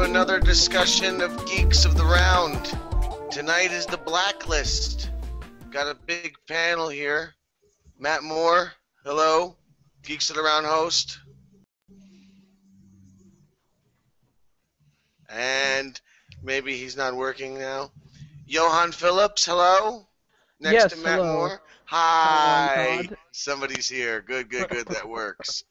to another discussion of Geeks of the Round. Tonight is the Blacklist. Got a big panel here. Matt Moore, hello. Geeks of the Round host. And maybe he's not working now. Johan Phillips, hello. Next to Matt hello. Moore. Hi. Todd. Somebody's here. Good. That works.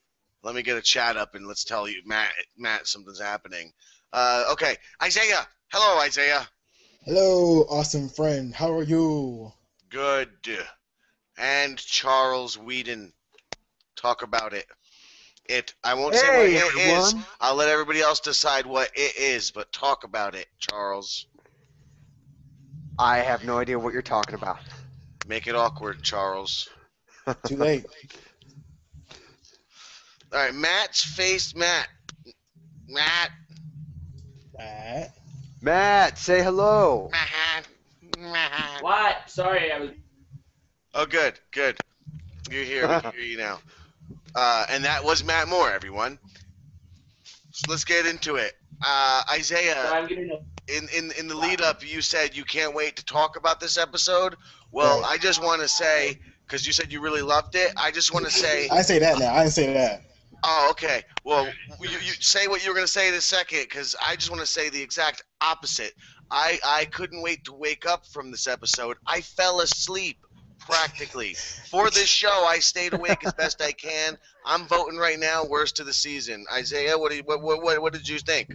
Let me get a chat up and let's tell you, Matt, something's happening. Okay, Isaiah. Hello, Isaiah. Hello, awesome friend. How are you? Good. And Charles Whedon. Talk about it. I won't say what it is. I'll let everybody else decide what it is, but talk about it, Charles. I have no idea what you're talking about. Make it awkward, Charles. Too late. All right, Matt's face. Matt. Matt, say hello. Matt. What? Sorry, I was. Oh, good. You're here. We can hear you now. And that was Matt Moore, everyone. So let's get into it. Isaiah, So I'm getting in the lead up, you said you can't wait to talk about this episode. Well, Right. I just want to say, because you said you really loved it, I just want to say. I say that now. I didn't say that. Oh, okay. Well, you say what you were going to say in a second, because I just want to say the exact opposite. I couldn't wait to wake up from this episode. I fell asleep, practically. For this show, I stayed awake as best I can. I'm voting right now worst of the season. Isaiah, what did you think?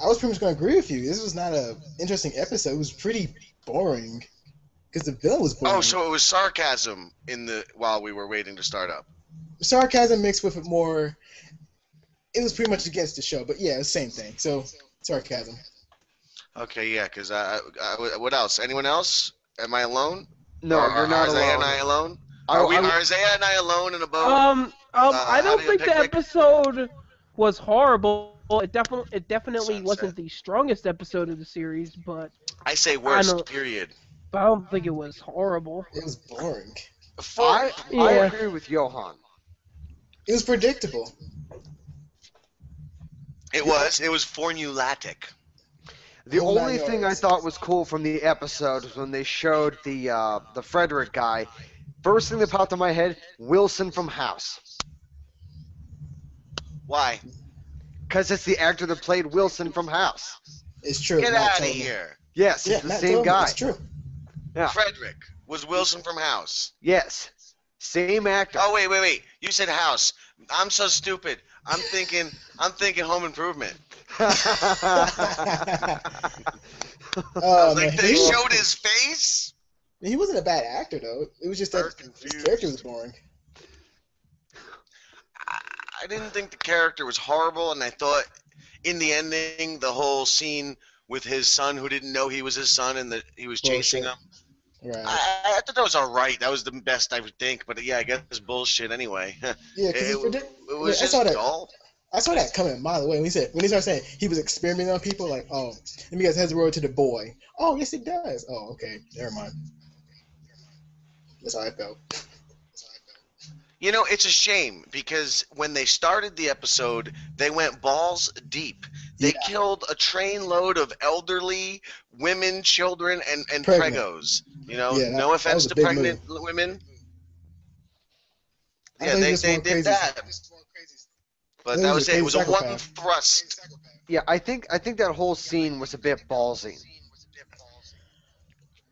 I was pretty much going to agree with you. This was not an interesting episode. It was pretty boring because the villain was boring. Oh, so it was sarcasm while we were waiting to start up. Sarcasm mixed with more. It was pretty much against the show, but yeah, it's the same thing. So sarcasm. Okay, yeah, because what else? Anyone else? Am I alone? No, you're not Are Isaiah alone. and I alone? I- Are Isaiah and I alone in a boat? I don't having a think the picnic? episode was horrible. It definitely Sunset. wasn't the strongest episode of the series, but I say worst, don't- period. I don't think it was horrible. It was boring. I Yeah. agree with Johan. It was predictable. It was formulatic. The Oh my only thing I yards. thought was cool from the episode was when they showed the Frederick guy. First thing that popped in my head, Wilson from House. Why? Because it's the actor that played Wilson from House. It's true. Get Matt out of told me. here. Yes, Yeah, it's the Matt same told me. guy. It's true. Yeah. Frederick was Wilson from House. Yes, same actor. Oh wait. You said House. I'm so stupid. I'm thinking Home Improvement. Oh, Like man. they showed his face. He wasn't a bad actor though. It was just They're that confused. his character was boring. I didn't think the character was horrible, and I thought in the ending, the whole scene with his son who didn't know he was his son and that he was chasing him. Right. I thought that was all right. That was the best I would think, but yeah, I guess it's bullshit anyway. Yeah, because it was I just saw that. dull. I saw that coming a mile away when he started saying he was experimenting on people. Like, oh, let me guess, has the road to the boy. Oh, yes, it does. Oh, okay, never mind. That's how I felt. You know, it's a shame because when they started the episode, they went balls deep. They Yeah. killed a trainload of elderly women, children, and Pregnant. pregos. You know, Yeah, no that offense was a to big pregnant women. I Yeah, think they this one did crazy. that. But He that was was a it. It was a crazy one psychopath. thrust. Yeah, I think that whole scene was a bit ballsy.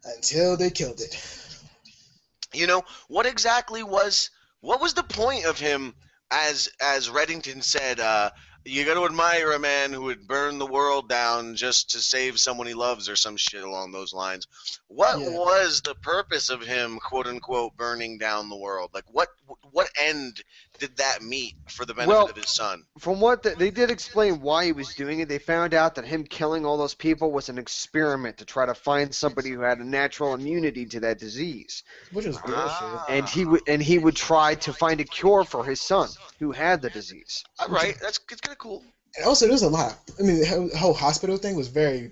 Until they killed it. You know, what was the point of him, as Reddington said, you got to admire a man who would burn the world down just to save someone he loves or some shit along those lines. What Yeah. was the purpose of him, quote unquote, burning down the world? Like what end did that meet for the benefit Well, of his son? From what they did explain why he was doing it, they found out that him killing all those people was an experiment to try to find somebody who had a natural immunity to that disease, Which was bullshit. and he would try to find a cure for his son who had the disease. All right, it's kind of cool. And also, there's a lot. I mean, the whole hospital thing was very.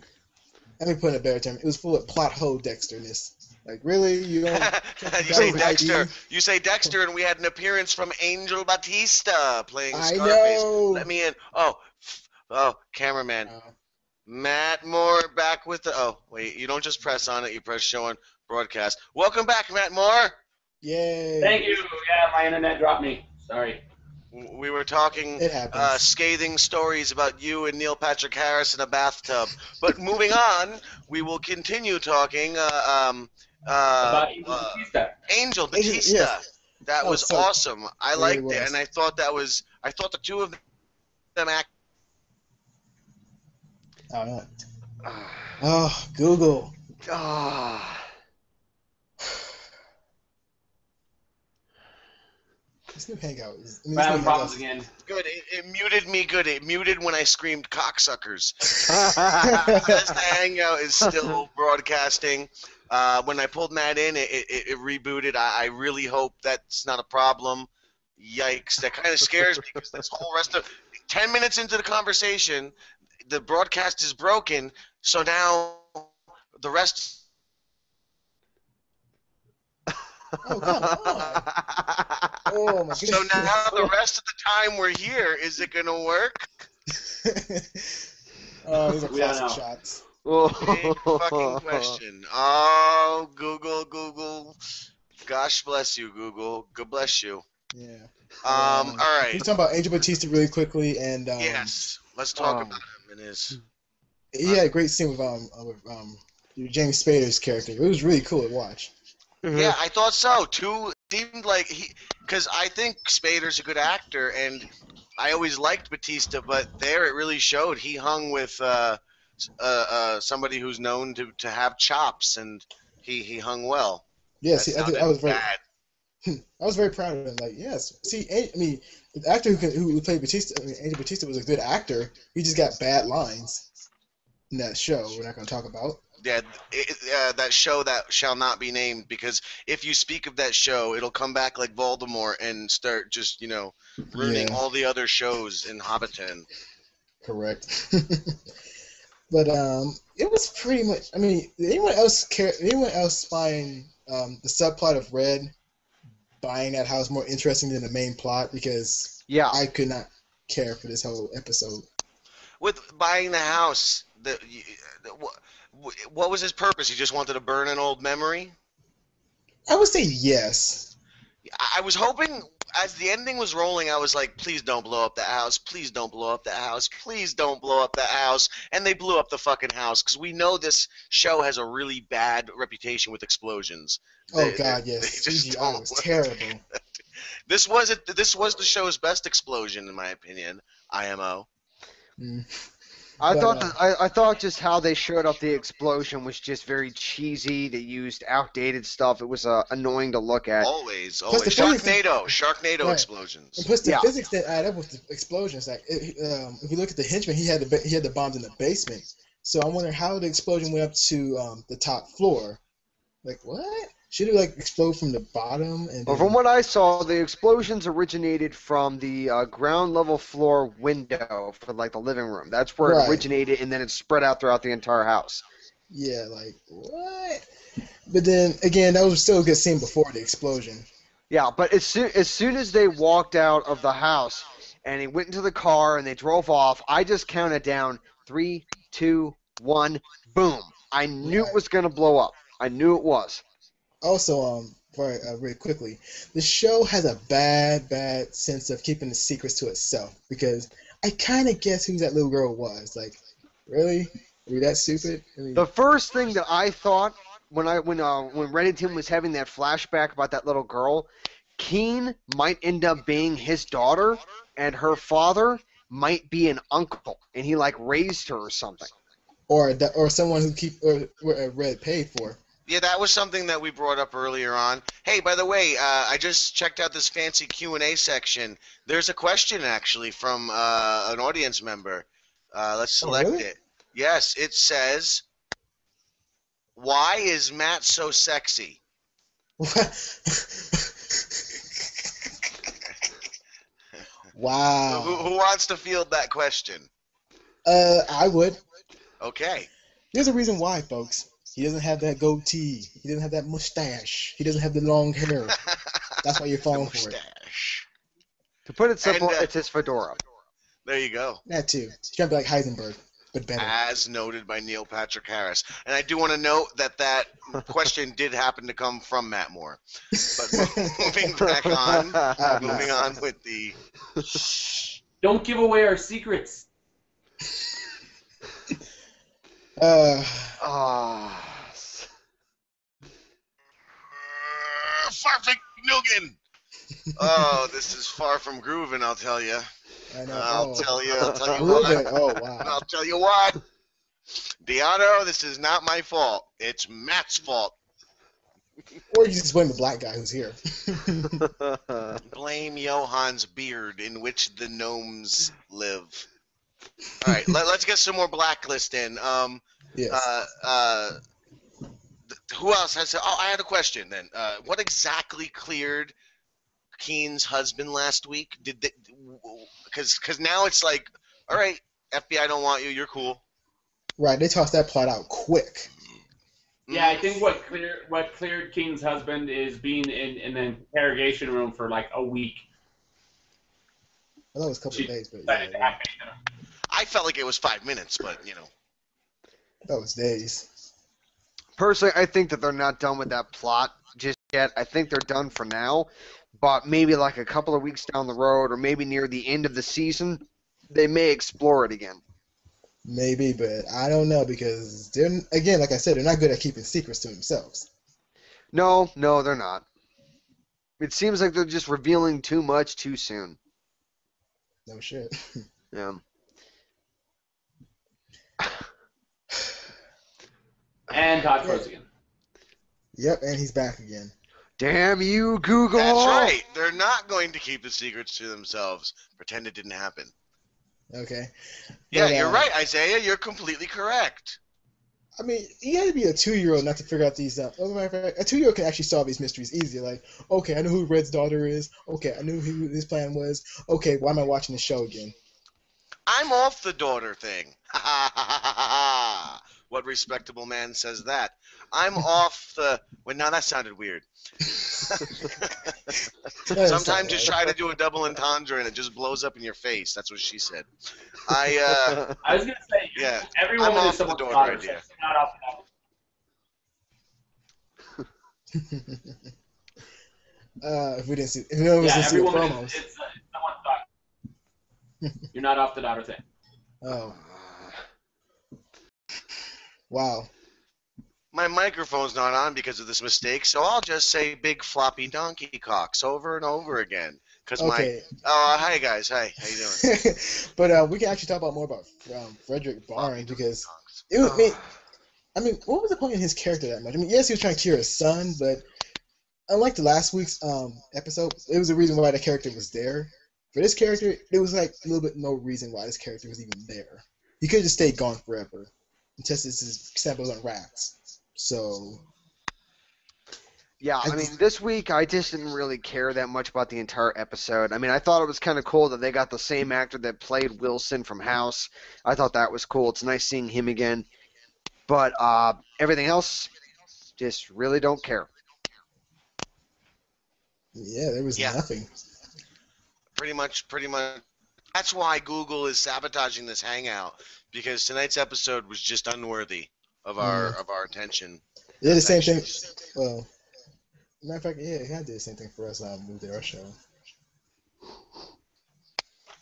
Let me put in a better term. It was full of plot hole Dexterness. Like, really? You don't. You say Valid Dexter. ID? You say Dexter, and we had an appearance from Angel Batista playing I Scarface. know. Let me in. Oh, cameraman. Matt Moore back with the. Oh, wait, you don't just press on it, you press show on broadcast. Welcome back, Matt Moore. Yay! Thank you. Yeah, my internet dropped me. Sorry. We were talking It happens. scathing stories about you and Neil Patrick Harris in a bathtub. But moving on, we will continue talking About Angel Batista. Angel Batista. Yes. That Oh, was so- awesome. I It liked really it, was. and I thought the two of them act. Oh, Google. Ah. This new Hangout is. I mean, We're this having new problems Hangout again. Good. It muted me. Good. It muted when I screamed cocksuckers. is- As the Hangout is still broadcasting. When I pulled Matt in, it rebooted. I really hope that's not a problem. Yikes. That kind of scares me because this whole rest of 10 minutes into the conversation, the broadcast is broken. So now the rest. Oh, come on. Oh, my So goodness. now the rest of the time we're here, is it going to work? Oh, these are We don't classic know. shots. Big fucking question. Oh, Google. Gosh bless you, Google. God bless you. Yeah. All We're right. talking about Angel Batista really quickly, and Yes. Let's talk um, about him and his. he had a great scene with James Spader's character. It was really cool to watch. Yeah, I thought so. Too seemed like because I think Spader's a good actor, and I always liked Batista, but there it really showed. He hung with somebody who's known to have chops, and he hung well. Yes, That I was sounded very, bad. I was very proud of him. Like, yes, see, I mean, the actor who played Batista, I mean, Angel Batista was a good actor. He just got bad lines in that show. We're not going to talk about. Yeah, that show that shall not be named, because if you speak of that show, it'll come back like Voldemort and start just ruining Yeah. all the other shows in Hobbiton. Correct. But it was pretty much. I mean, did anyone else find the subplot of Red buying that house more interesting than the main plot? Because Yeah. I could not care for this whole episode. With buying the house, what was his purpose? He just wanted to burn an old memory? I would say yes. I was hoping, as the ending was rolling, I was like, please don't blow up that house. Please don't blow up that house. Please don't blow up that house. And they blew up the fucking house, because we know this show has a really bad reputation with explosions. Oh God, yes. they just CGI don't was work. terrible. This was the show's best explosion, in my opinion. IMO. Mm. I But, thought I thought just how they showed up the explosion was just very cheesy. They used outdated stuff. It was annoying to look at. Always. Plus the Sharknado Right. explosions. And plus, the Yeah. physics that add up with the explosions. Like, if you look at the henchman, he had the bombs in the basement. So I'm wondering how the explosion went up to the top floor. Like, what? Should it explode from the bottom? And Well, then- from what I saw, the explosions originated from the ground level floor window for the living room. That's where Right. it originated, and then it spread out throughout the entire house. Yeah, like what? But then again, that was still a good scene before the explosion. Yeah, but as soon as they walked out of the house and he went into the car and they drove off, I just counted down 3, 2, 1, boom. I knew Right. it was gonna blow up. I knew it was. Also, very quickly, the show has a bad sense of keeping the secrets to itself, because I kind of guess who that little girl was. Like, really? Are you that stupid? I mean, The first thing that I thought when Reddington was having that flashback about that little girl, Keen might end up being his daughter, and her father might be an uncle, and he raised her or something. or someone who Red paid for. Yeah, that was something that we brought up earlier on. Hey, by the way, I just checked out this fancy Q&A section. There's a question, actually, from an audience member. Let's select really? it. Yes, it says, why is Matt so sexy? Wow. Who wants to field that question? I would. Okay. There's a reason why, folks. He doesn't have that goatee. He doesn't have that mustache. He doesn't have the long hair. That's why you're falling for it. Mustache. To put it simple, And, it's his fedora. There you go. That too. He's trying to be like Heisenberg. but better. As noted by Neil Patrick Harris. And I do want to note that question did happen to come from Matt Moore. But moving on with the... Don't give away our secrets. Farfig Nogan! Oh, this is far from grooving, I'll tell you. I know. I'll tell you what. Oh, wow. I'll tell you what. Deanna, this is not my fault. It's Matt's fault. Or you just blame the black guy who's here. Blame Johan's beard in which the gnomes live. All right, let's get some more Blacklist in. Yes. Who else has? Oh, I had a question then. What exactly cleared Keen's husband last week? Because now it's like, all right, FBI don't want you. You're cool. Right, they tossed that plot out quick. Yeah, I think what cleared Keen's husband is being in an interrogation room for like a week. I thought it was a couple of days, but Yeah. I felt like it was 5 minutes, but that was days. Personally, I think that they're not done with that plot just yet. I think they're done for now, but maybe like a couple of weeks down the road, or maybe near the end of the season, they may explore it again. Maybe, but I don't know because they're, again, like I said, they're not good at keeping secrets to themselves. No, they're not. It seems like they're just revealing too much too soon. No shit. Yeah. And Todd froze again. Yep, and he's back again. Damn you, Google! That's right. They're not going to keep the secrets to themselves. Pretend it didn't happen. Okay. Yeah, But, you're right, Isaiah. You're completely correct. I mean, you had to be a 2-year-old not to figure out these. As a matter of fact, a 2-year-old can actually solve these mysteries easier. Like, okay, I know who Red's daughter is. Okay, I knew who his plan was. Okay, why am I watching the show again? I'm off the daughter thing. Ha ha ha ha ha. What respectable man says that? I'm off the... Well, now that sounded weird. Sometimes you try to do a double entendre and it just blows up in your face. That's what she said. I was going to say, yeah, everyone I'm is off the someone's daughter daughter, idea. so not off the daughter. If we didn't see, if no one was Yeah, to see the everyone promos. it's someone's daughter. You're not off the daughter thing. Oh. Wow. My microphone's not on because of this mistake, so I'll just say big floppy donkey cocks over and over again. Cause Okay. Hi guys, hi, how you doing? But we can actually talk about more about Frederick Barnes because it was. I mean, what was the point in his character that much? I mean, yes, he was trying to cure his son, but unlike the last week's episode, it was a reason why the character was there. For this character, there was like a little bit no reason why this character was even there. He could have just stayed gone forever and tested his samples on rats. So. Yeah, I mean, this week I just didn't really care that much about the entire episode. I mean, I thought it was kind of cool that they got the same actor that played Wilson from House. I thought that was cool. It's nice seeing him again. But everything else, just really don't care. Yeah, there was nothing. Pretty much. That's why Google is sabotaging this hangout, because tonight's episode was just unworthy of our attention. Yeah, the same thing. Well, matter of fact, yeah, he did the same thing for us with our show.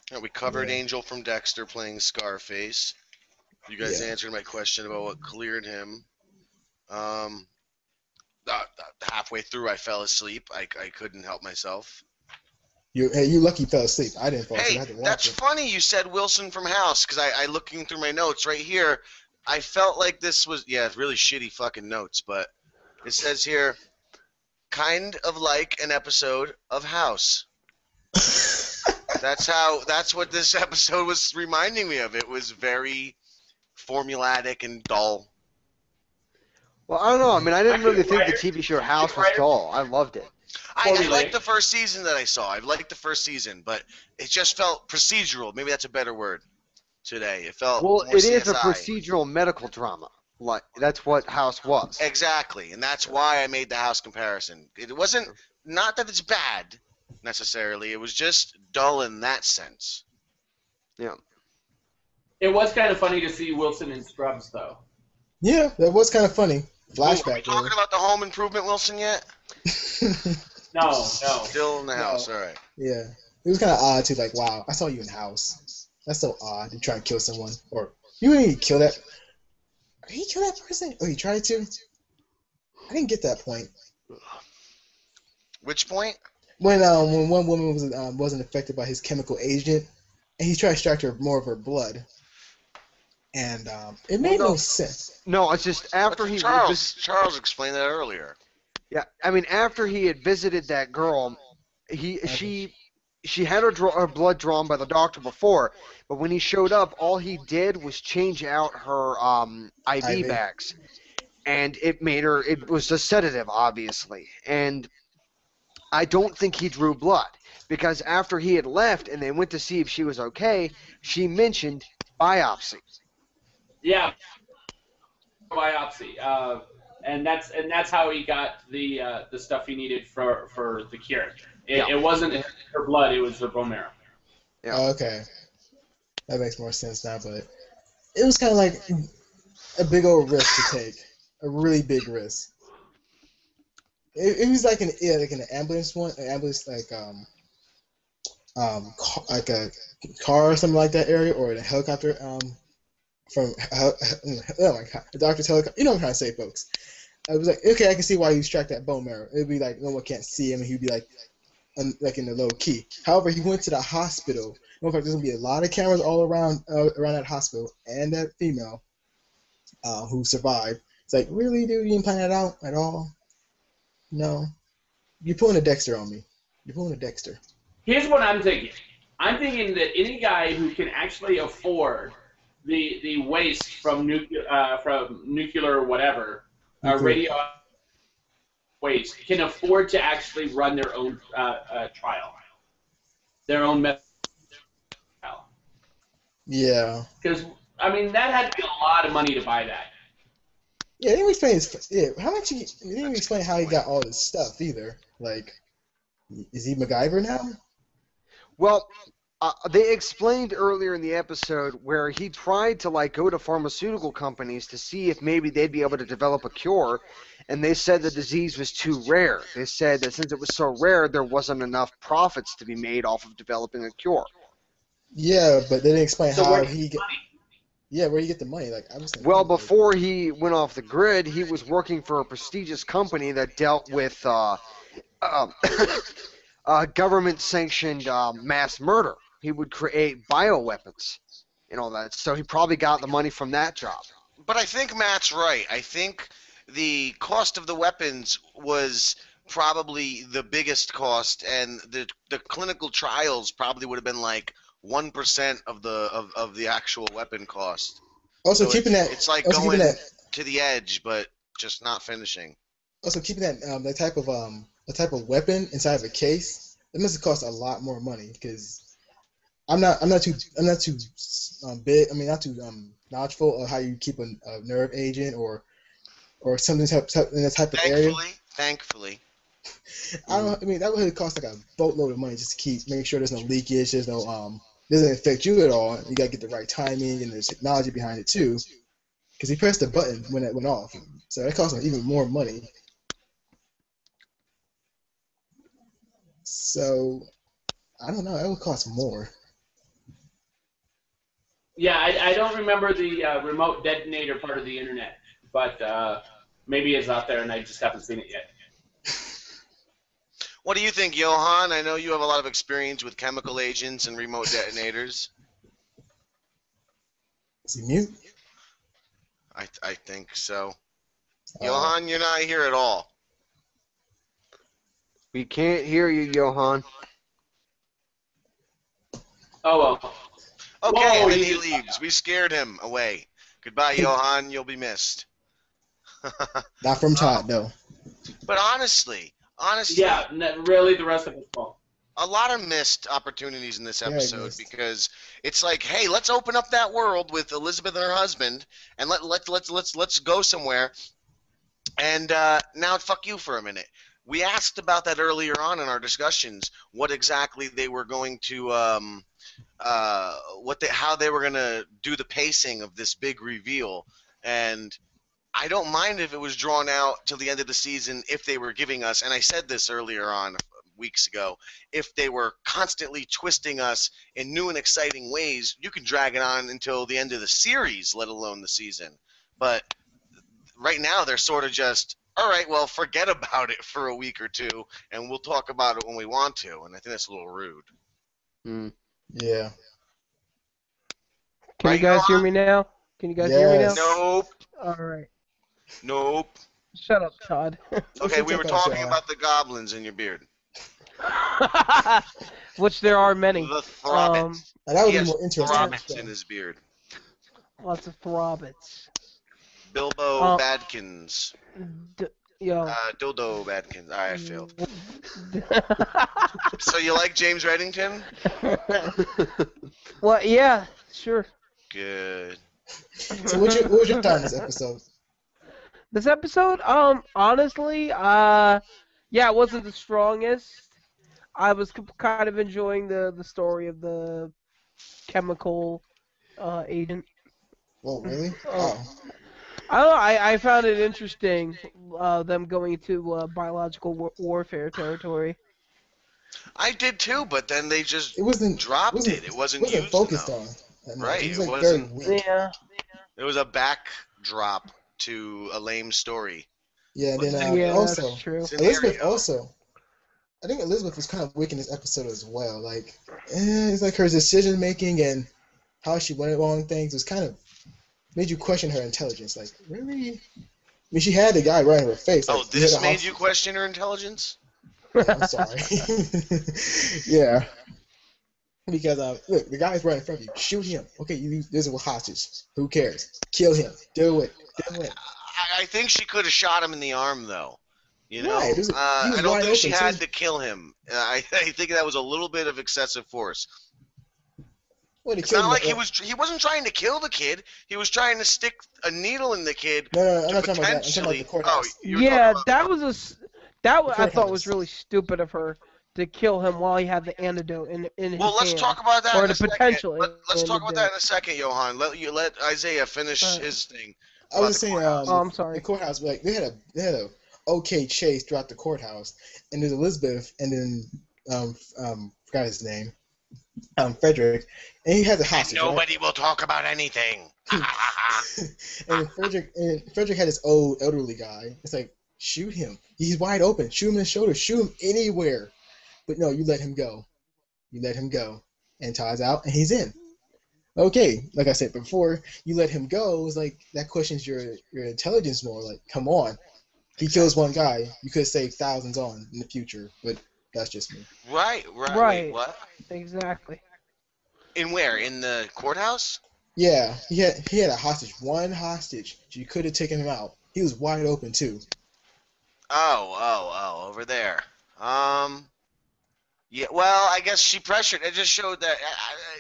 Yeah, we covered Angel from Dexter playing Scarface. You guys answered my question about what cleared him. Halfway through, I fell asleep. I couldn't help myself. You lucky fell asleep. I didn't fall asleep. I had to watch That's it. funny you said Wilson from House, because I looking through my notes right here, I felt like this was, really shitty fucking notes, but it says here, kind of like an episode of House. That's what this episode was reminding me of. It was very formulatic and dull. Well, I don't know. I mean, I didn't really think the TV show House was dull. I loved it. I liked the first season that I saw. I liked the first season, but it just felt procedural. Maybe that's a better word today. It felt more it is a CSI. procedural medical drama. Like that's what House was. Exactly, and that's why I made the House comparison. It wasn't, not that it's bad necessarily. It was just dull in that sense. Yeah. It was kind of funny to see Wilson in scrubs, though. Yeah, that was kind of funny. Are we Flashback. talking about the Home Improvement Wilson yet? No. Still in the No. house, all right. Yeah, it was kind of odd too. Like, wow, I saw you in the house. That's so odd. You try to kill someone, or you didn't even kill that. Did he kill that person? Oh, he tried to. I didn't get that point. Which point? When one woman wasn't affected by his chemical agent, and he tried to extract her more of her blood, and it made no sense. No, it's just after he Charles explained that earlier. Yeah, I mean, after he had visited that girl, she had her blood drawn by the doctor before, but when he showed up, all he did was change out her IV bags, and it was a sedative, obviously, and I don't think he drew blood, because after he had left and they went to see if she was okay, she mentioned biopsy. Yeah, biopsy. And that's how he got the stuff he needed for the cure. It wasn't her blood; it was her bone marrow. Yeah. Oh, okay, that makes more sense now. But it was kind of like a big old risk to take, a really big risk. It was like an ambulance like a car or something like that area, or in a helicopter from oh my god, a doctor's helicopter. You know what I'm trying to say, folks. I was like, okay, I can see why you extract that bone marrow. It'd be like no one can't see him, and he'd be like in the low key. However, he went to the hospital. In fact, there's gonna be a lot of cameras all around that hospital, and that female who survived. It's like, really, dude, you didn't plan that out at all? No, you're pulling a Dexter on me. You're pulling a Dexter. Here's what I'm thinking. I'm thinking that any guy who can actually afford the waste from nuclear whatever, radio waste, can afford to actually run their own trial, their own method trial. Yeah. Because I mean, that had to be a lot of money to buy that. Yeah, they didn't explain how much they didn't even explain how he got all this stuff either. Like, is he MacGyver now? Well, they explained earlier in the episode where he tried to go to pharmaceutical companies to see if maybe they'd be able to develop a cure, and they said the disease was too rare. They said that since it was so rare, there wasn't enough profits to be made off of developing a cure. Yeah, but they didn't explain So how where he get. Yeah, where do you get the money? Like, I was thinking, Well, before he went off the grid, he was working for a prestigious company that dealt with government-sanctioned mass murder. He would create bioweapons and all that. So he probably got the money from that job. But I think Matt's right. I think the cost of the weapons was probably the biggest cost, and the clinical trials probably would have been like 1% of the actual weapon cost. Also, So it's like going to the edge, but just not finishing. Also, keeping that type of weapon inside of a case, it must have cost a lot more money because I'm not too big. I mean, not too knowledgeable of how you keep a nerve agent or something in that type of area. Thankfully. I don't. I mean, that would have cost like a boatload of money just to make sure there's no leakage, there's no doesn't affect you at all. You gotta get the right timing and there's technology behind it too. Because he pressed the button when it went off, so that cost him even more money. So I don't know. It would cost more. Yeah, I don't remember the remote detonator part of the internet, but maybe it's out there and I just haven't seen it yet. What do you think, Johan? I know you have a lot of experience with chemical agents and remote detonators. Is he mute? I think so. Johan, you're not here at all. We can't hear you, Johan. Oh, well. Okay, Whoa, and then you he just- leaves. We scared him away. Goodbye, Johan. You'll be missed. Not from Todd, though. But honestly, Yeah, really, the rest of us won't. a lot of missed opportunities in this Very episode missed. because it's like, hey, let's open up that world with Elizabeth and her husband, and let's go somewhere. And now, fuck you for a minute. We asked about that earlier on in our discussions, what exactly they were going to how they were gonna do the pacing of this big reveal, and I don't mind if it was drawn out till the end of the season if they were giving us, and I said this earlier on weeks ago, if they were constantly twisting us in new and exciting ways, you can drag it on until the end of the series, let alone the season. But right now they're sort of just, all right, well, forget about it for a week or two, and we'll talk about it when we want to, and I think that's a little rude. Yeah. Can Right, you guys hear Noah? me now? Can you guys hear me now? Yes. Nope. All right. Nope. Shut up, Todd. Okay, we were talking about the goblins in your beard. Which there are many. The throbbits. And that would He be has more interesting. throbbits in his beard. Lots of throbbits. Bilbo Badkins. Yo. Dildo Badkins. All right, I failed. So you like James Reddington? Well, yeah, sure. Good. So what was your thought on this episode? This episode, honestly, yeah, it wasn't the strongest. I was kind of enjoying the story of the chemical agent. Whoa, really? Oh. I don't know. I found it interesting, them going to biological warfare territory. I did too, but then they just It wasn't dropped it. It wasn't used focused enough. on. Right, It was it like very wasn't- weak. Yeah. It was a backdrop to a lame story. Yeah, and then Yeah, also that's true. Elizabeth Scenario. also. I think Elizabeth was kind of weak in this episode as well. Like, it's like her decision making and how she went along things was kind of made you question her intelligence. Like, really? I mean, she had the guy right in her face. Like, Oh, this made you question her intelligence? I'm sorry. Yeah. Because look, the guy's right in front of you. Shoot him. Okay, there's a hostage. Who cares? Kill him. Do it. I think she could have shot him in the arm, though. You know, Right, he was I don't wide think she open, had too. to kill him. I think that was a little bit of excessive force. Well, It's not like he wasn't trying to kill the kid. He was trying to stick a needle in the kid. No, I'm to not talking about that. I'm talking about potentially. the courthouse. you were Yeah, talking that was I thought courthouse. was really stupid of her to kill him while he had the antidote in his Well, let's hand. talk about that Or in the a second. potential Let's talk about that antidote. in a second, Johan. Let Isaiah finish his thing. I was saying, Oh, I'm sorry. the courthouse, like they had a okay chase throughout the courthouse, and there's Elizabeth, and then forgot his name, Frederick, and he has a hostage. Nobody will talk about anything. And Frederick had this old elderly guy. It's like, shoot him. He's wide open. Shoot him in the shoulder. Shoot him anywhere. But no, you let him go. You let him go. And Todd's out, and he's in. Okay, like I said before, you let him go. It's like that questions your intelligence more. Like, come on. He kills one guy. You could save thousands on in the future, but that's just me. Right. Right. Wait, what? Exactly. In where? In the courthouse? Yeah, he had a hostage. One hostage. You could have taken him out. He was wide open too. Oh, over there. Yeah. Well, I guess she pressured. It just showed that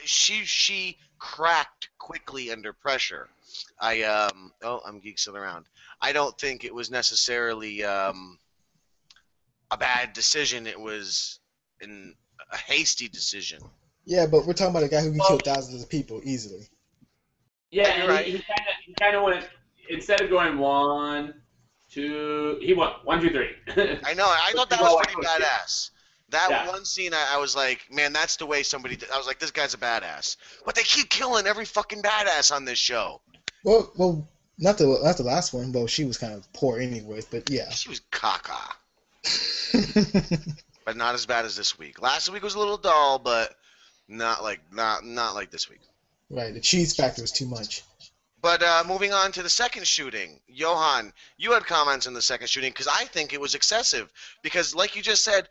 she cracked quickly under pressure. I'm geeksing around. I don't think it was necessarily a bad decision. It was a hasty decision. Yeah, but we're talking about a guy who can kill thousands of people easily. Yeah, You're and right. he kind of went, instead of going 1, 2, he went 1, 2, 3. I know. I thought that was pretty badass. That Yeah. one scene, I was like, man, that's the way somebody. I was like, this guy's a badass. But they keep killing every fucking badass on this show. Well, not the last one. Well, she was kind of poor anyways. But yeah. She was caca, but not as bad as this week. Last week was a little dull, but not like this week. Right, the cheese factor was too much. But moving on to the second shooting, Johan, you had comments on the second shooting because I think it was excessive. Because, like you just said,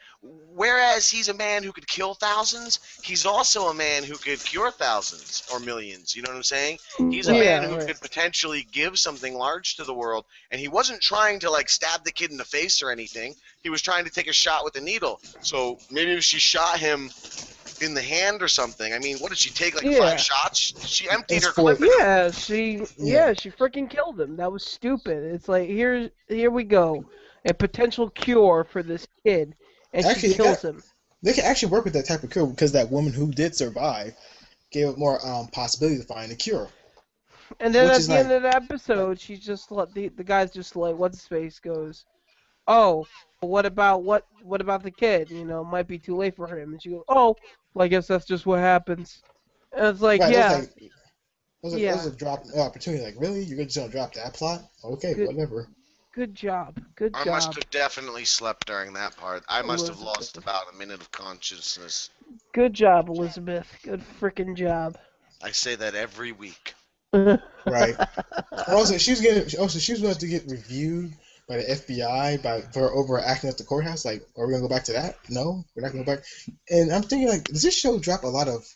whereas he's a man who could kill thousands, he's also a man who could cure thousands or millions. You know what I'm saying? He's a man who could potentially give something large to the world, and he wasn't trying to like stab the kid in the face or anything. He was trying to take a shot with a needle. So maybe if she shot him in the hand or something. I mean, what did she take? Like 5 shots? She emptied her clip. Yeah, she freaking killed him. That was stupid. It's like here we go, a potential cure for this kid, and Actually, she kills him. they can actually work with that type of cure because that woman who did survive gave it more possibility to find a cure. And then Which at is the like, end of the episode, she just let the guy's just like, what's his face goes, oh, what about the kid? You know, might be too late for him. And she goes, oh, well, I guess that's just what happens. And it's like, right? That was yeah, like that was yeah, a drop opportunity. Like, really, you're just gonna drop that plot? Okay, good, whatever. good job, good I must job, have definitely slept during that part. I must have lost Elizabeth. about a minute of consciousness. Good job, Elizabeth. Good freaking job. I say that every week. Right. Also, she was going to get reviewed by the FBI for overacting at the courthouse. Like, are we gonna go back to that? No, we're not gonna go back. And I'm thinking, like, does this show drop a lot of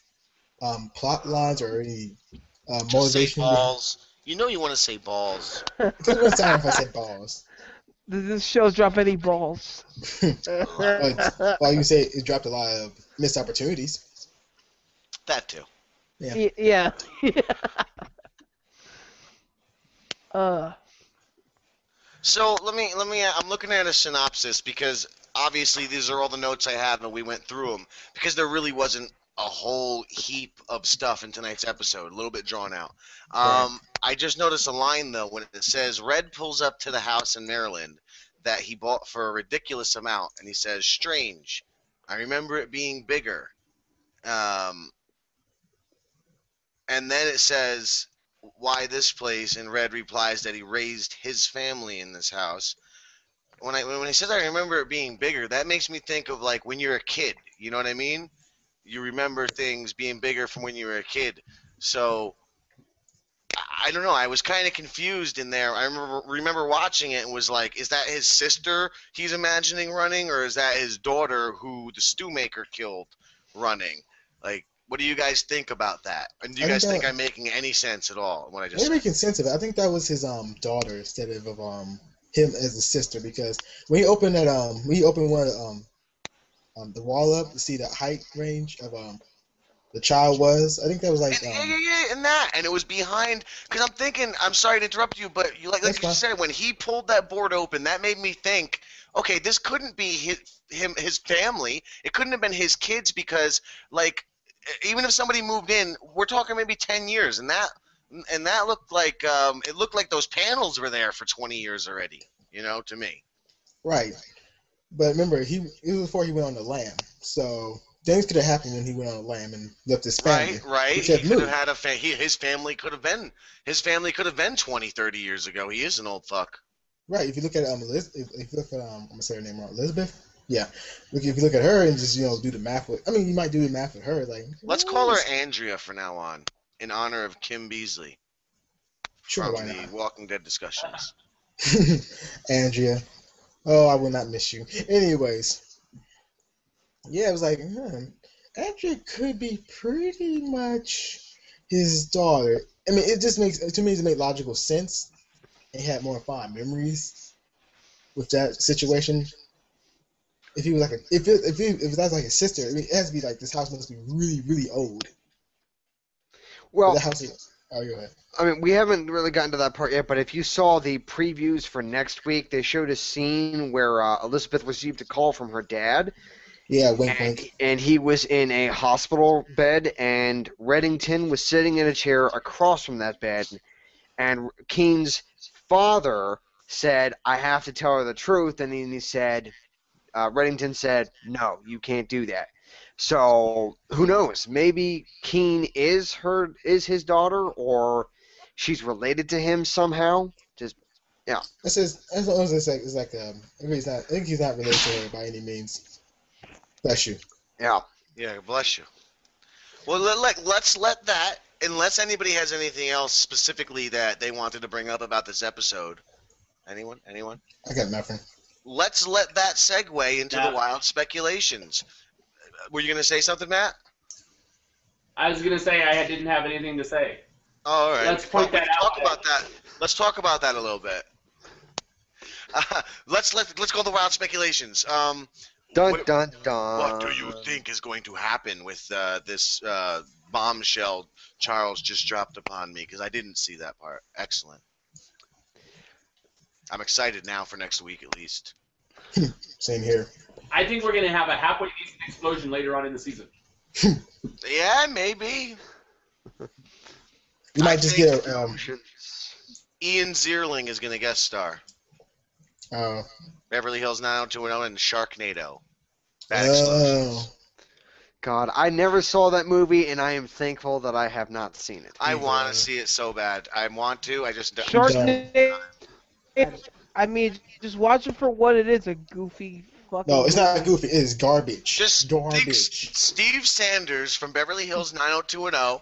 plot lines or any Just say motivation? balls. You know you want to say balls. It doesn't really sound if I said balls. Does this show drop any balls? Well, you say it dropped a lot of missed opportunities. That too. Yeah. Yeah. So let me. I'm looking at a synopsis because obviously these are all the notes I have and we went through them because there really wasn't a whole heap of stuff in tonight's episode. A little bit drawn out. Right. I just noticed a line though when it says Red pulls up to the house in Maryland that he bought for a ridiculous amount, and he says, "Strange. I remember it being bigger." Um, and then it says, "Why this place?" And Red replies that he raised his family in this house. When he says I remember it being bigger, that makes me think of like when you're a kid. You know what I mean? You remember things being bigger from when you were a kid. So I don't know. I was kind of confused in there. I remember watching it and was like, is that his sister he's imagining running, or is that his daughter who the stew maker killed running? Like, what do you guys think about that? And do you guys think I'm making any sense at all? What I just You're said? making sense of it. I think that was his daughter instead of him as a sister, because when he opened one of the wall up to see the height range of the child was, I think that was like And that, and it was behind. Because I'm thinking, I'm sorry to interrupt you, but you like That's you fine. said, when he pulled that board open, that made me think, okay, this couldn't be his family. It couldn't have been his kids because, like, even if somebody moved in, we're talking maybe 10 years, and that looked like it looked like those panels were there for 20 years already. You know, to me. right. But remember, it was before he went on the lam, so things could have happened when he went on the lam and left his family. Right. Which He have could have moved. had his family could have been 20, 30 years ago. He is an old fuck. Right. If you look at if you look at I'm gonna say her name wrong, Elizabeth. Yeah. If you look at her and just do the math with, I mean, you might do the math with her. Like, Let's call her Andrea from now on, in honor of Kim Beasley Sure, from why the not? Walking Dead discussions. Andrea. Oh, I will not miss you. Anyways, yeah, it was like, Andrea could be pretty much his daughter. I mean, it just makes to me it makes logical sense. And he had more fond memories with that situation. If he was like if that's like his sister, I mean, it has to be like this house must be really really old. Well, The house is. Oh, go ahead. I mean, we haven't really gotten to that part yet, but if you saw the previews for next week, they showed a scene where Elizabeth received a call from her dad, Yeah, wink, wink. and he was in a hospital bed, and Reddington was sitting in a chair across from that bed, and Keen's father said, "I have to tell her the truth," and then he said, Reddington said, "No, you can't do that." So who knows? Maybe Keen is his daughter, or she's related to him somehow. Just yeah. That's what I was saying. It's like I think he's not related to her by any means. Bless you. Yeah. Yeah, bless you. Well, let's let that, unless anybody has anything else specifically that they wanted to bring up about this episode. Anyone? I got nothing. Let's let that segue into Yeah. the wild speculations. Were you going to say something, Matt? I was gonna say I didn't have anything to say. All right. Let's point We that can out talk there. about that. Let's talk about that a little bit. Let's go to the wild speculations. Dun What- dun dun. What do you think is going to happen with this bombshell Charles just dropped upon me? Because I didn't see that part. Excellent. I'm excited now for next week at least. Same here. I think we're gonna have a halfway decent explosion later on in the season. Yeah, maybe. You might just get a Ian Zierling is going to guest star. oh. Beverly Hills 90210 and Sharknado. Bad explosions. God, I never saw that movie, and I am thankful that I have not seen it. I want to see it so bad. I want to. I just don't. Sharknado. I mean, just watch it for what it is—a goofy fucking. No, it's not movie. goofy. It is garbage. Just garbage. think Steve Sanders from Beverly Hills 90210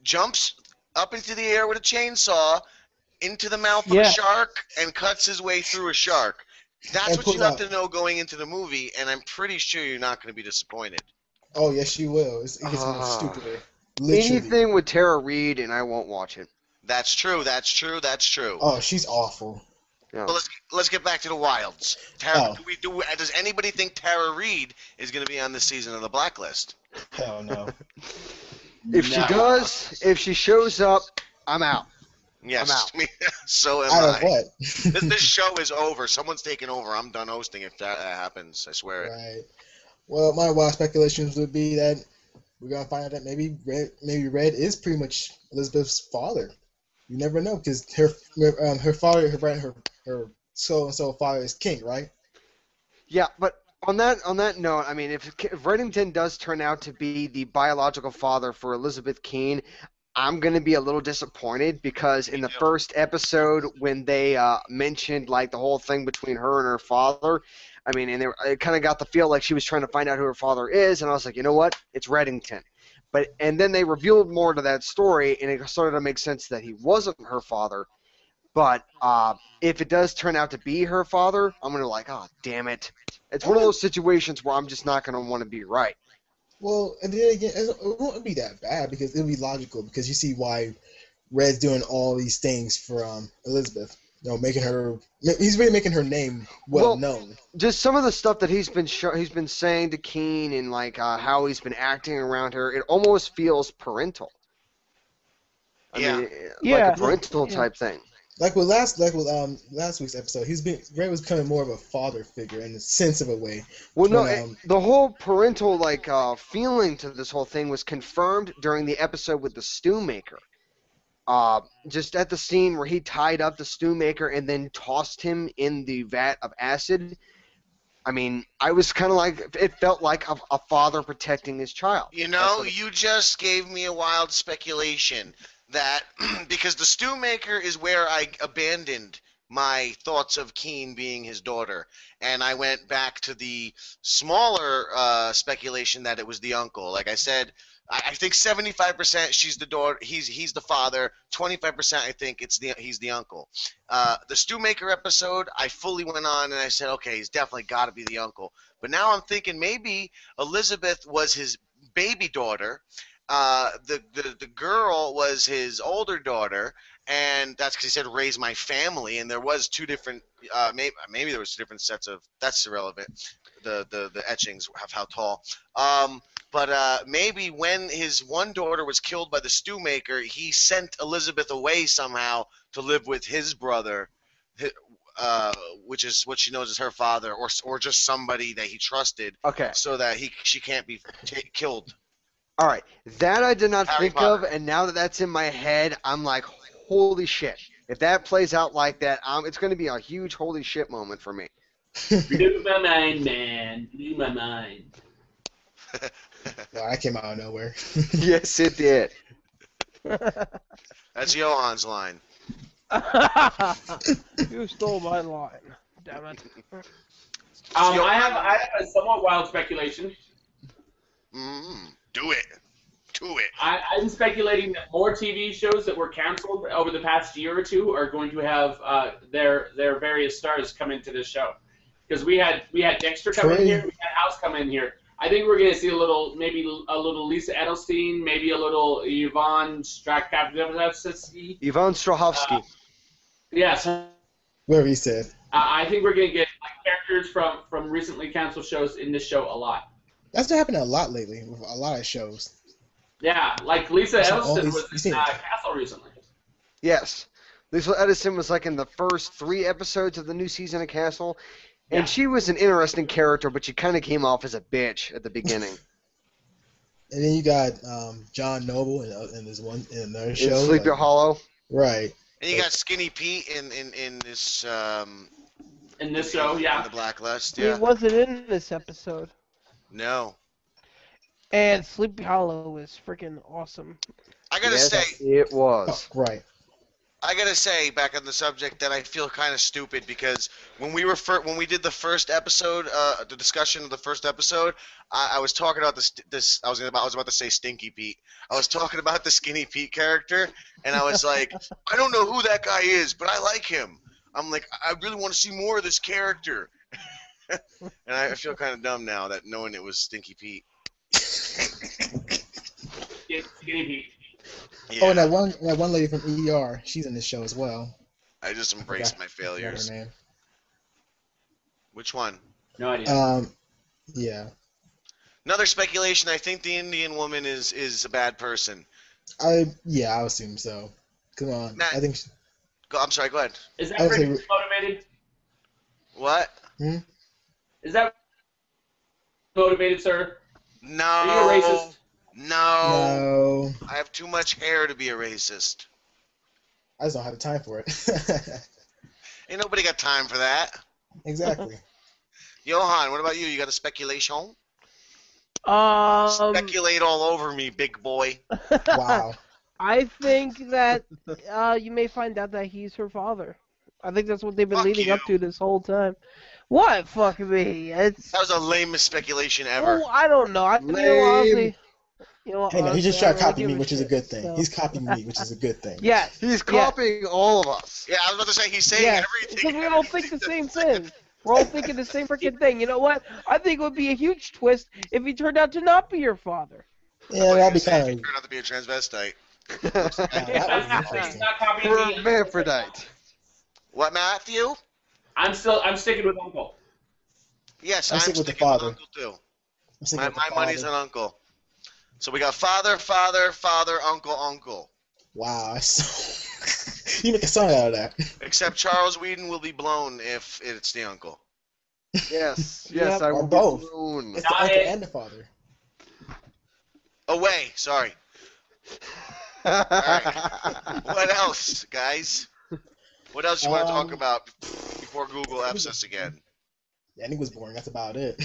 jumps up into the air with a chainsaw into the mouth of a shark and cuts his way through a shark. That's And what you pull have out. to know going into the movie, and I'm pretty sure you're not going to be disappointed. Oh yes, you will. It gets more stupider. Literally. Anything with Tara Reid, and I won't watch it. That's true. That's true. That's true. Oh, she's awful. Yeah. But let's get back to the Wilds. Tara, does anybody think Tara Reid is going to be on this season of the Blacklist? Hell no. If she does, if she shows up, I'm out. Yes. I'm out. So am Out I. of what? This show is over. Someone's taking over. I'm done hosting if that happens. I swear it. Right. Well, my wild speculations would be that we're gonna find out that maybe Red is pretty much Elizabeth's father. You never know because her father, her so father is king, right? Yeah, but on that note, I mean, if Reddington does turn out to be the biological father for Elizabeth Keene, I'm going to be a little disappointed because in the first episode when they mentioned like the whole thing between her and her father, I mean, and I kind of got the feel like she was trying to find out who her father is, and I was like, you know what? It's Reddington. And then they revealed more to that story, and it started to make sense that he wasn't her father. But if it does turn out to be her father, I'm going to like, oh, damn it. It's one of those situations where I'm just not going to want to be right. Well, and then again, it won't be that bad because it'll be logical because you see why Red's doing all these things for Elizabeth. You know, he's really making her name well known. Just some of the stuff that he's been saying to Keene and like how he's been acting around her, it almost feels parental. I mean, like a parental type thing. Like with last week's episode, Red was becoming more of a father figure in the sense of a way. Well, the whole parental feeling to this whole thing was confirmed during the episode with the stew maker. Just at the scene where he tied up the stew maker and then tossed him in the vat of acid. I mean, I was kind of like, it felt like a father protecting his child. You know, you just gave me a wild speculation that because the stew maker is where I abandoned my thoughts of Keene being his daughter, and I went back to the smaller speculation that it was the uncle. Like I said, I think 75% she's the daughter, he's the father. 25% I think he's the uncle. The stew maker episode, I fully went on and I said, okay, he's definitely got to be the uncle. But now I'm thinking maybe Elizabeth was his baby daughter. The girl was his older daughter, and that's because he said raise my family, and there was two different maybe there was two different sets of, that's irrelevant, the etchings of how tall, but maybe when his one daughter was killed by the stew maker, he sent Elizabeth away somehow to live with his brother, which is what she knows as her father, or just somebody that he trusted, so that she can't be killed. All right, that I did not Harry think Potter. of, and now that that's in my head, I'm like, holy shit. If that plays out like that, it's going to be a huge holy shit moment for me. Blew my mind, man. Blew my mind. Well, that came out of nowhere. Yes, it did. That's Johan's line. You stole my line. Damn it. I have a somewhat wild speculation. Do it. I'm speculating that more TV shows that were canceled over the past year or two are going to have their various stars come into this show. Because we had Dexter come in here, we had House come in here. I think we're going to see maybe a little Lisa Edelstein, maybe a little Yvonne Strahovski. Yvonne Strahovski. Yes. Whatever he said. I think we're going to get characters from recently canceled shows in this show a lot. That's been happening a lot lately with a lot of shows. Yeah, like Lisa Edelstein was in Castle recently. Yes. Lisa Edison was like in the first 3 episodes of the new season of Castle. And she was an interesting character, but she kind of came off as a bitch at the beginning. And then you got John Noble in this one in another show. In Sleepy Hollow. Right. And you got Skinny Pete in this in this show, in yeah. the Blacklist, He yeah. wasn't in this episode. No. And Sleepy Hollow is freaking awesome. I gotta Yes, say, it was. Right. I gotta say, back on the subject, that I feel kind of stupid because when we did the first episode, the discussion of the first episode, I was talking about this. I was about to say Stinky Pete. I was talking about the Skinny Pete character, and I was like, I don't know who that guy is, but I like him. I'm like, I really want to see more of this character. And I feel kind of dumb now that knowing it was Stinky Pete. Skinny Pete. Yeah, Oh, and that one lady from ER, she's in this show as well. I just embraced my Forgot failures. her name. Which one? No idea. Yeah. Another speculation. I think the Indian woman is a bad person. I assume so. Come on. Matt. I think. I'm sorry. Go ahead. Is that I would say- racially motivated? What? Is that motivated, sir? No. Are you a racist? No. No. I have too much hair to be a racist. I just don't have the time for it. Ain't nobody got time for that. Exactly. Johan, what about you? You got a speculation? Speculate all over me, big boy. Wow. I think that you may find out that he's her father. I think that's what they've been Fuck leading you. up to this whole time. What? Fuck me. It's. That was the lamest speculation ever. Well, I don't know. Lame. Hey, no, he just tried to copy me, give which is a good thing. so. He's copying me, which is a good thing. Yes. He's copying all of us. Yeah, I was about to say he's saying Yes. everything. Because we all think the same thing. We're all thinking the same freaking thing. You know what? I think it would be a huge twist if he turned out to not be your father. Yeah, that'd be kind He of. turned out to be a transvestite. That would be He's interesting. not copying me. Hermaphrodite. What, Matthew? I'm sticking with Uncle. Yes, I'm I'm sticking sticking with the father. Uncle too. I'm thinking of the My money's father. on Uncle. So we got father, uncle. Wow, so you make a song out of that. Except Charles Whedon will be blown if it's the uncle. Yes, Yep. yes, I Or will both. be blown. It's the Got uncle it. and the father. Away, sorry. What else, guys? What else you want to talk about before Google F's us again? The ending was boring. That's about it.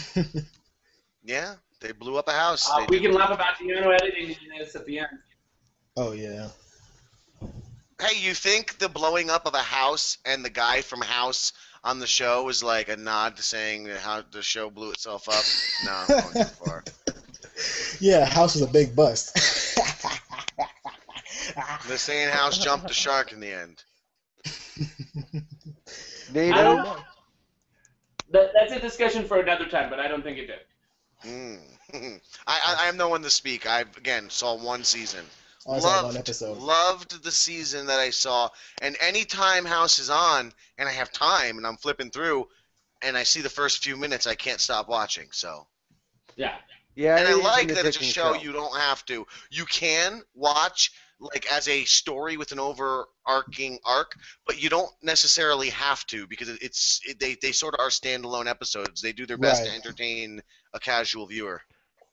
Yeah, they blew up a house. They We did. can laugh about Keanu editing this at the end. Oh yeah. Hey, you think the blowing up of a house and the guy from House on the show was like a nod to saying how the show blew itself up? No, I'm going too far. Yeah, House was a big bust. They're saying House jumped the shark in the end. I don't NATO. know. That's a discussion for another time, but I don't think it did. I am no one to speak. I again saw one season. Oh, it's only one episode. Loved the season that I saw. And anytime House is on and I have time and I'm flipping through and I see the first few minutes, I can't stop watching. So, Yeah. Yeah, and I it is like an that it's a addicting show you don't have to. You can watch like as a story with an overarching arc, but you don't necessarily have to because they sort of are standalone episodes. They do their best to Right. entertain a casual viewer.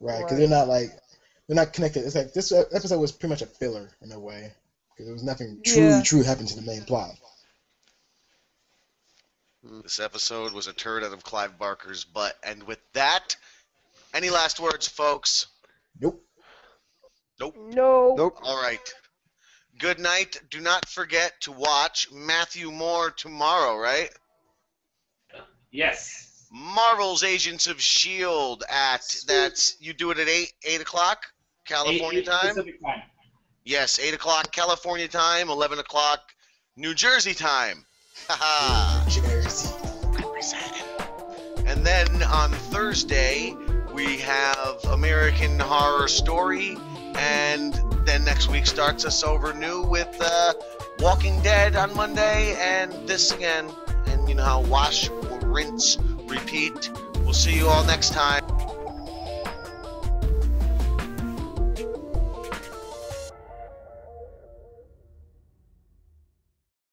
Right, because Right. they're not connected. It's like this episode was pretty much a filler in a way because there was nothing Yeah. true happened to the main plot. This episode was a turd out of Clive Barker's butt. And with that, any last words, folks? Nope. No. Nope. All right. Good night. Do not forget to watch Matthew Moore tomorrow, right? Yes. Marvel's Agents of S.H.I.E.L.D. You do it at 8 o'clock California 8 time? Pacific time. Yes, 8 o'clock California time, 11 o'clock New Jersey time. Haha. Cheers. And then on Thursday, we have American Horror Story, and then next week starts us over new with Walking Dead on Monday, and this again. And you know how wash, rinse, repeat. We'll see you all next time.